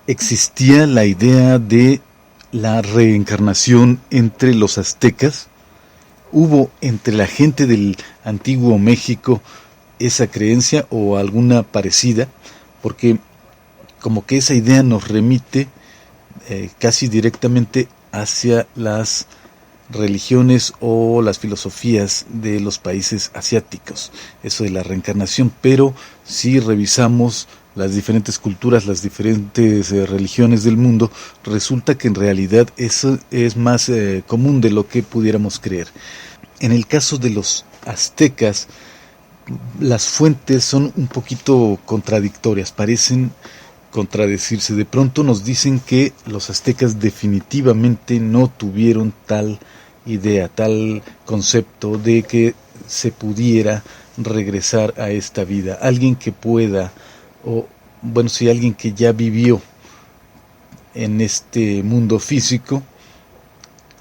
existía la idea de la reencarnación entre los aztecas. ¿Hubo entre la gente del antiguo México esa creencia o alguna parecida? Porque como que esa idea nos remite casi directamente hacia las religiones o las filosofías de los países asiáticos, eso de la reencarnación. Pero si revisamos las diferentes culturas, las diferentes religiones del mundo, resulta que en realidad eso es más común de lo que pudiéramos creer. En el caso de los aztecas, las fuentes son un poquito contradictorias, parecen contradecirse. De pronto nos dicen que los aztecas definitivamente no tuvieron tal idea, tal concepto de que se pudiera regresar a esta vida. Alguien que pueda, o bueno, si alguien que ya vivió en este mundo físico,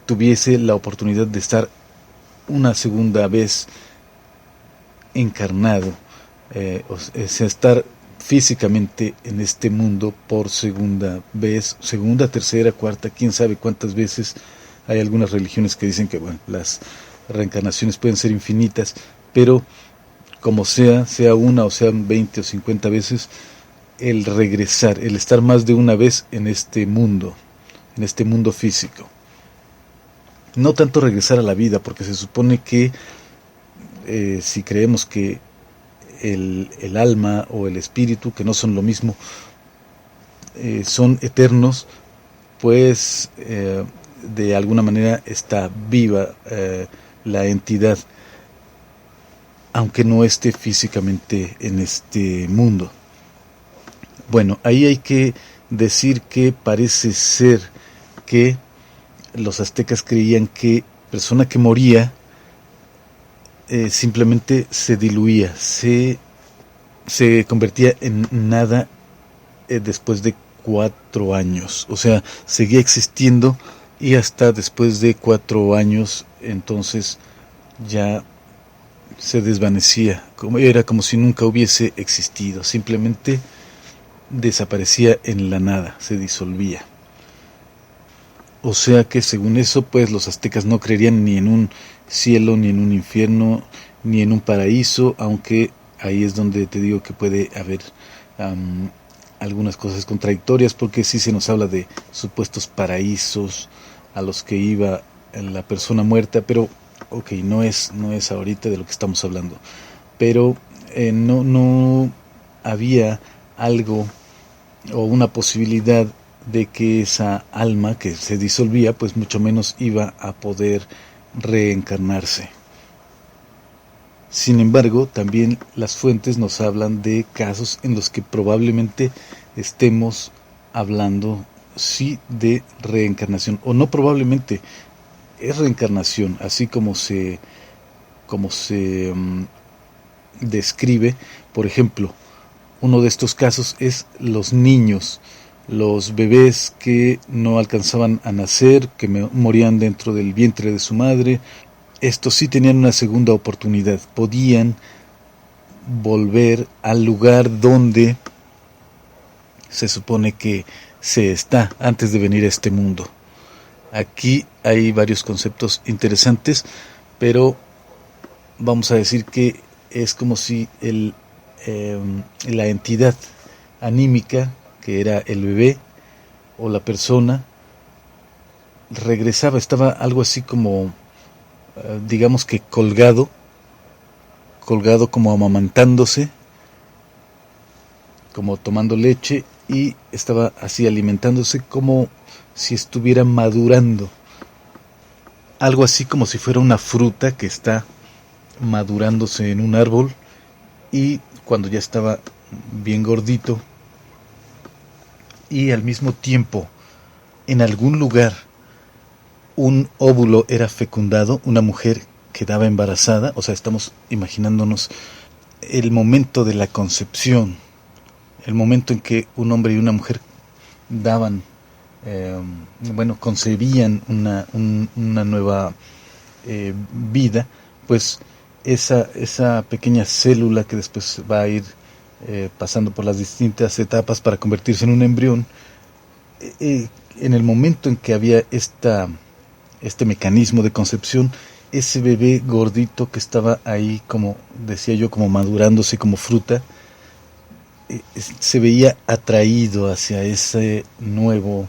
tuviese la oportunidad de estar una segunda vez encarnado, o sea, estar físicamente en este mundo por segunda vez, segunda, tercera, cuarta, quién sabe cuántas veces. Hay algunas religiones que dicen que bueno, las reencarnaciones pueden ser infinitas, pero como sea, sea una o sean 20 o 50 veces, el regresar, el estar más de una vez en este mundo físico. No tanto regresar a la vida, porque se supone que si creemos que el alma o el espíritu, que no son lo mismo, son eternos, pues de alguna manera está viva la entidad, aunque no esté físicamente en este mundo. Bueno, ahí hay que decir que parece ser que los aztecas creían que persona que moría simplemente se diluía, se convertía en nada después de 4 años, o sea, seguía existiendo y hasta después de 4 años entonces ya se desvanecía, era como si nunca hubiese existido, simplemente desaparecía en la nada, se disolvía. O sea que según eso, pues los aztecas no creerían ni en un cielo, ni en un infierno, ni en un paraíso, aunque ahí es donde te digo que puede haber algunas cosas contradictorias, porque sí se nos habla de supuestos paraísos a los que iba la persona muerta, pero ok, no es ahorita de lo que estamos hablando. Pero no había algo o una posibilidad de que esa alma que se disolvía, pues mucho menos iba a poder reencarnarse. Sin embargo, también las fuentes nos hablan de casos en los que probablemente estemos hablando sí de reencarnación, o no probablemente, es reencarnación, así como se describe. Por ejemplo, uno de estos casos es los niños, los bebés que no alcanzaban a nacer, que morían dentro del vientre de su madre. Estos sí tenían una segunda oportunidad, podían volver al lugar donde se supone que se está antes de venir a este mundo. Aquí hay varios conceptos interesantes, pero vamos a decir que es como si la entidad anímica, que era el bebé o la persona, regresaba, estaba algo así como, digamos que colgado como amamantándose, como tomando leche, y estaba así alimentándose como si estuviera madurando, algo así como si fuera una fruta que está madurándose en un árbol, y cuando ya estaba bien gordito y al mismo tiempo en algún lugar un óvulo era fecundado, una mujer quedaba embarazada, o sea, estamos imaginándonos el momento de la concepción, el momento en que un hombre y una mujer daban, concebían una nueva vida, pues esa pequeña célula que después va a ir pasando por las distintas etapas para convertirse en un embrión, en el momento en que había este mecanismo de concepción, ese bebé gordito que estaba ahí, como decía yo, como madurándose como fruta, se veía atraído hacia ese nuevo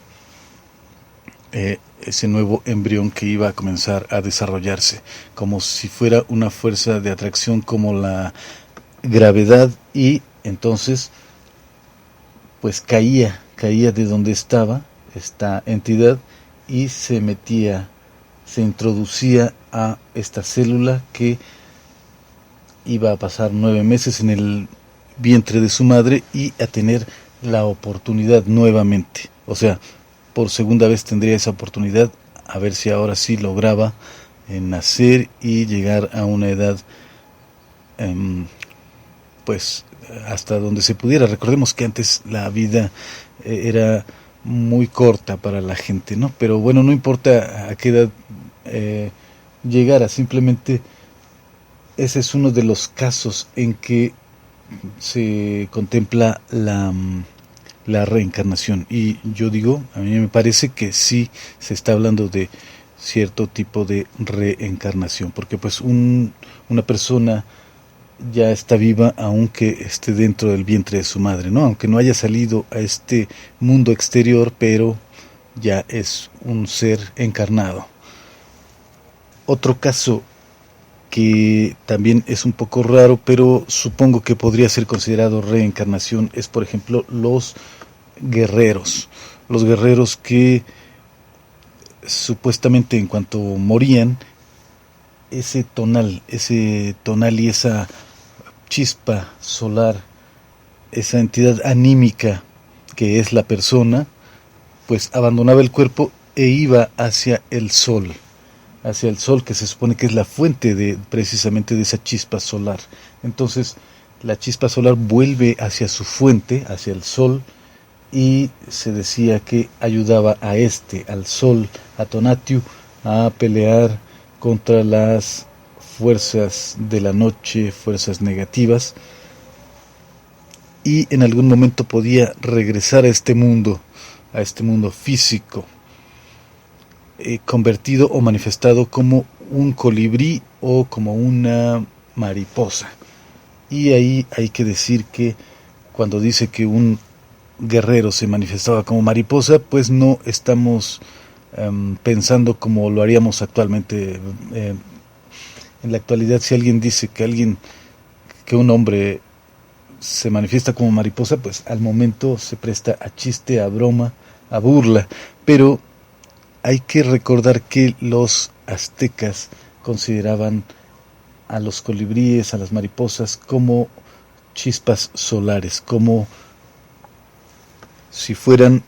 embrión que iba a comenzar a desarrollarse, como si fuera una fuerza de atracción como la gravedad, y entonces pues caía de donde estaba esta entidad y se introducía a esta célula que iba a pasar 9 meses en el vientre de su madre y a tener la oportunidad nuevamente. O sea, por segunda vez tendría esa oportunidad, a ver si ahora sí lograba nacer y llegar a una edad, pues hasta donde se pudiera. Recordemos que antes la vida era muy corta para la gente, ¿no? Pero bueno, no importa a qué edad llegara, simplemente ese es uno de los casos en que se contempla la reencarnación. Y yo digo, a mí me parece que sí se está hablando de cierto tipo de reencarnación, porque pues una persona ya está viva aunque esté dentro del vientre de su madre, ¿no? Aunque no haya salido a este mundo exterior, pero ya es un ser encarnado. Otro caso que también es un poco raro, pero supongo que podría ser considerado reencarnación, es por ejemplo los guerreros. Los guerreros que supuestamente en cuanto morían, ese tonal y esa chispa solar, esa entidad anímica que es la persona, pues abandonaba el cuerpo e iba hacia el sol que se supone que es la fuente de precisamente de esa chispa solar. Entonces la chispa solar vuelve hacia su fuente, hacia el sol, y se decía que ayudaba al sol, a Tonatiuh, a pelear contra las fuerzas de la noche, fuerzas negativas, y en algún momento podía regresar a este mundo físico, convertido o manifestado como un colibrí o como una mariposa. Y ahí hay que decir que cuando dice que un guerrero se manifestaba como mariposa, pues no estamos pensando como lo haríamos actualmente. En la actualidad, si alguien dice que un hombre se manifiesta como mariposa, pues al momento se presta a chiste, a broma, a burla. Pero hay que recordar que los aztecas consideraban a los colibríes, a las mariposas, como chispas solares, como si fueran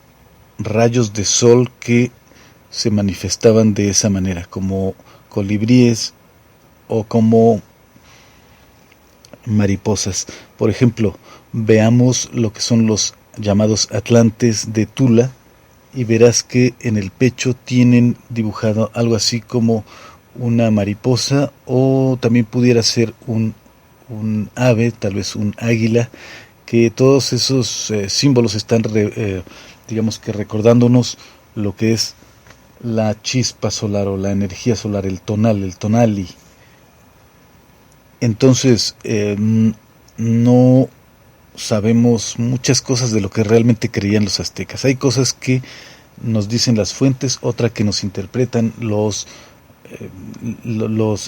rayos de sol que se manifestaban de esa manera, como colibríes o como mariposas. Por ejemplo, veamos lo que son los llamados atlantes de Tula, y verás que en el pecho tienen dibujado algo así como una mariposa, o también pudiera ser un ave, tal vez un águila, que todos esos símbolos están digamos que recordándonos lo que es la chispa solar o la energía solar, el tonali. Entonces no sabemos muchas cosas de lo que realmente creían los aztecas. Hay cosas que nos dicen las fuentes, otra que nos interpretan los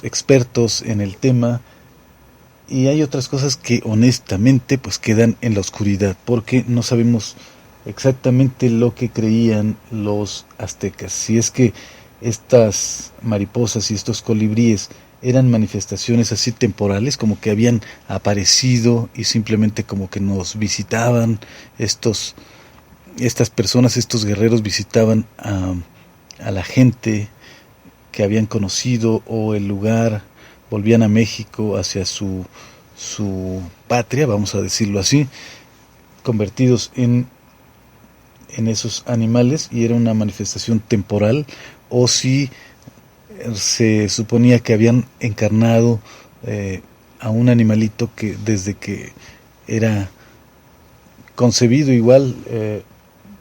expertos en el tema, y hay otras cosas que honestamente pues quedan en la oscuridad, porque no sabemos exactamente lo que creían los aztecas. Si es que estas mariposas y estos colibríes eran manifestaciones así temporales, como que habían aparecido y simplemente como que nos visitaban, estas personas, estos guerreros visitaban a la gente que habían conocido, o el lugar, volvían a México hacia su patria, vamos a decirlo así, convertidos en esos animales, y era una manifestación temporal, o si se suponía que habían encarnado a un animalito que desde que era concebido igual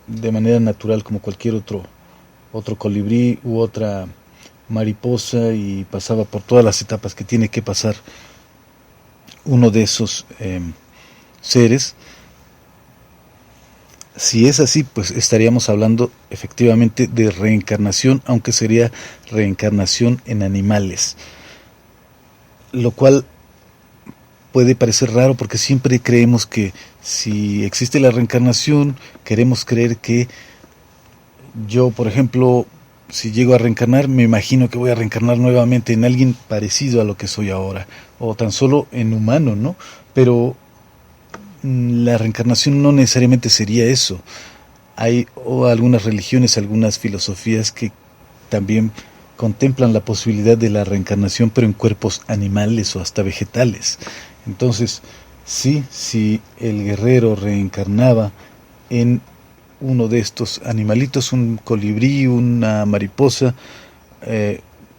de manera natural como cualquier otro colibrí u otra mariposa, y pasaba por todas las etapas que tiene que pasar uno de esos seres. Si es así, pues estaríamos hablando efectivamente de reencarnación, aunque sería reencarnación en animales, lo cual puede parecer raro porque siempre creemos que si existe la reencarnación, queremos creer que yo, por ejemplo, si llego a reencarnar, me imagino que voy a reencarnar nuevamente en alguien parecido a lo que soy ahora, o tan solo en humano, ¿no? Pero la reencarnación no necesariamente sería eso. Hay algunas religiones, algunas filosofías que también contemplan la posibilidad de la reencarnación, pero en cuerpos animales o hasta vegetales. Entonces, sí, si el guerrero reencarnaba en uno de estos animalitos, un colibrí, una mariposa,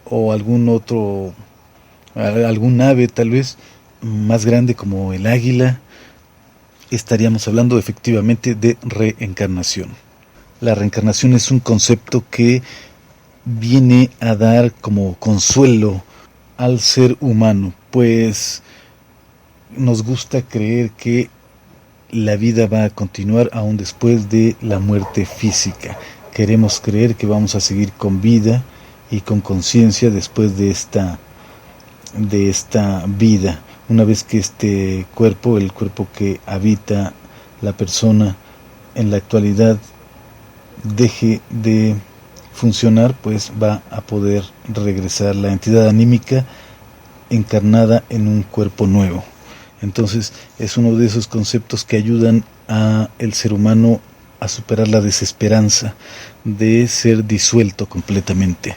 o algún ave tal vez más grande como el águila, estaríamos hablando efectivamente de reencarnación. La reencarnación es un concepto que viene a dar como consuelo al ser humano, pues nos gusta creer que la vida va a continuar aún después de la muerte física. Queremos creer que vamos a seguir con vida y con conciencia después de esta vida. Una vez que este cuerpo, el cuerpo que habita la persona en la actualidad, deje de funcionar, pues va a poder regresar la entidad anímica encarnada en un cuerpo nuevo. Entonces es uno de esos conceptos que ayudan a el ser humano a superar la desesperanza de ser disuelto completamente.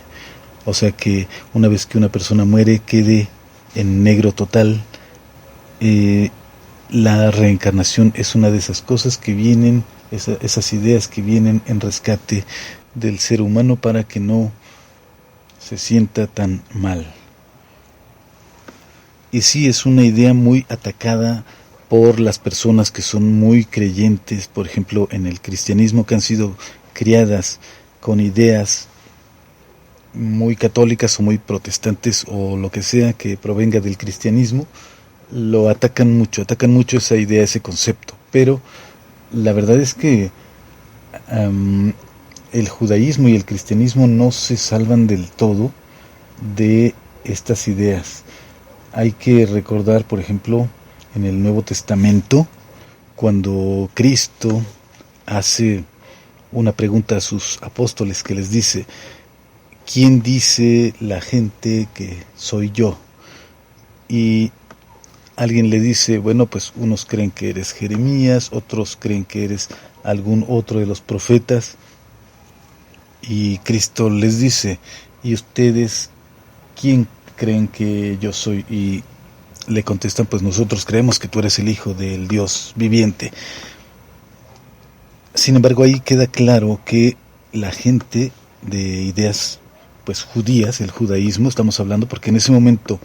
O sea que una vez que una persona muere, quede en negro total. La reencarnación es una de esas cosas que vienen, esas ideas que vienen en rescate del ser humano para que no se sienta tan mal. Y sí, es una idea muy atacada por las personas que son muy creyentes, por ejemplo, en el cristianismo, que han sido criadas con ideas muy católicas o muy protestantes o lo que sea que provenga del cristianismo. Lo atacan mucho esa idea, ese concepto. Pero la verdad es que el judaísmo y el cristianismo no se salvan del todo de estas ideas. Hay que recordar, por ejemplo, en el Nuevo Testamento, cuando Cristo hace una pregunta a sus apóstoles que les dice: ¿quién dice la gente que soy yo? Y alguien le dice, bueno, pues unos creen que eres Jeremías, otros creen que eres algún otro de los profetas. Y Cristo les dice, ¿y ustedes quién creen que yo soy? Y le contestan, pues nosotros creemos que tú eres el Hijo del Dios viviente. Sin embargo, ahí queda claro que la gente de ideas pues judías, el judaísmo estamos hablando, porque en ese momento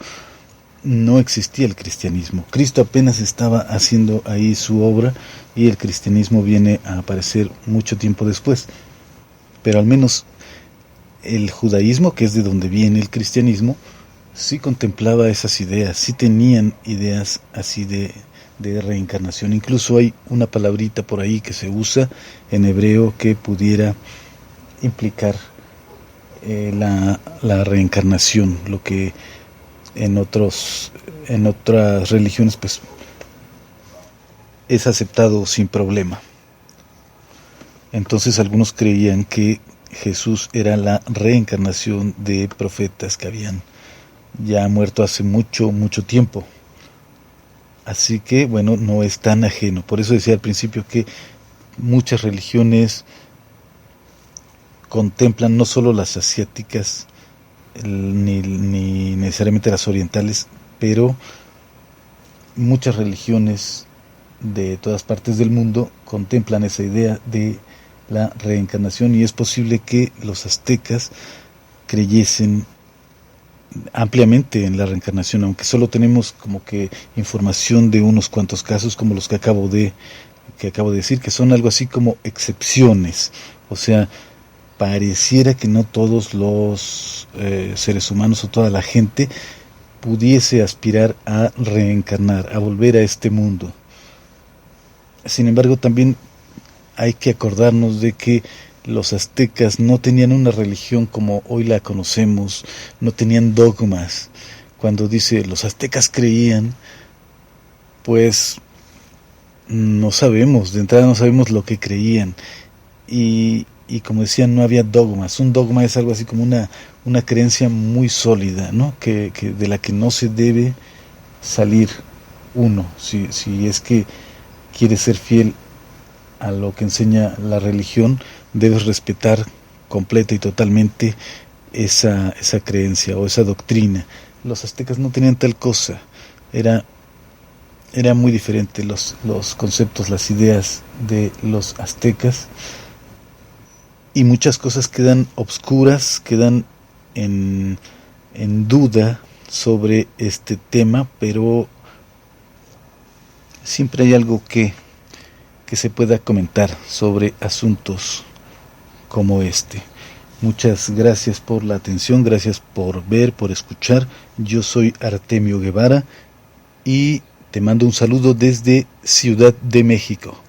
no existía el cristianismo. Cristo apenas estaba haciendo ahí su obra y el cristianismo viene a aparecer mucho tiempo después. Pero al menos el judaísmo, que es de donde viene el cristianismo, sí contemplaba esas ideas, sí tenían ideas así de reencarnación. Incluso hay una palabrita por ahí que se usa en hebreo que pudiera implicar la reencarnación, lo que en otras religiones pues es aceptado sin problema. Entonces algunos creían que Jesús era la reencarnación de profetas que habían ya muerto hace mucho tiempo. Así que bueno, no es tan ajeno. Por eso decía al principio que muchas religiones contemplan, no solo las asiáticas ni necesariamente las orientales, pero muchas religiones de todas partes del mundo contemplan esa idea de la reencarnación, y es posible que los aztecas creyesen ampliamente en la reencarnación, aunque solo tenemos como que información de unos cuantos casos como los que acabo de que acabo de decir, que son algo así como excepciones. O sea, pareciera que no todos los seres humanos o toda la gente pudiese aspirar a reencarnar, a volver a este mundo. Sin embargo, también hay que acordarnos de que los aztecas no tenían una religión como hoy la conocemos, no tenían dogmas. Cuando dice los aztecas creían, pues no sabemos, de entrada no sabemos lo que creían. Y como decía, no había dogmas. Un dogma es algo así como una creencia muy sólida, ¿no? Que de la que no se debe salir uno, si es que quiere ser fiel a lo que enseña la religión, debes respetar completa y totalmente esa creencia o esa doctrina. Los aztecas no tenían tal cosa, era muy diferente los conceptos, las ideas de los aztecas, y muchas cosas quedan obscuras, quedan en duda sobre este tema, pero siempre hay algo que se pueda comentar sobre asuntos como este. Muchas gracias por la atención, gracias por ver, por escuchar. Yo soy Artemio Guevara y te mando un saludo desde Ciudad de México.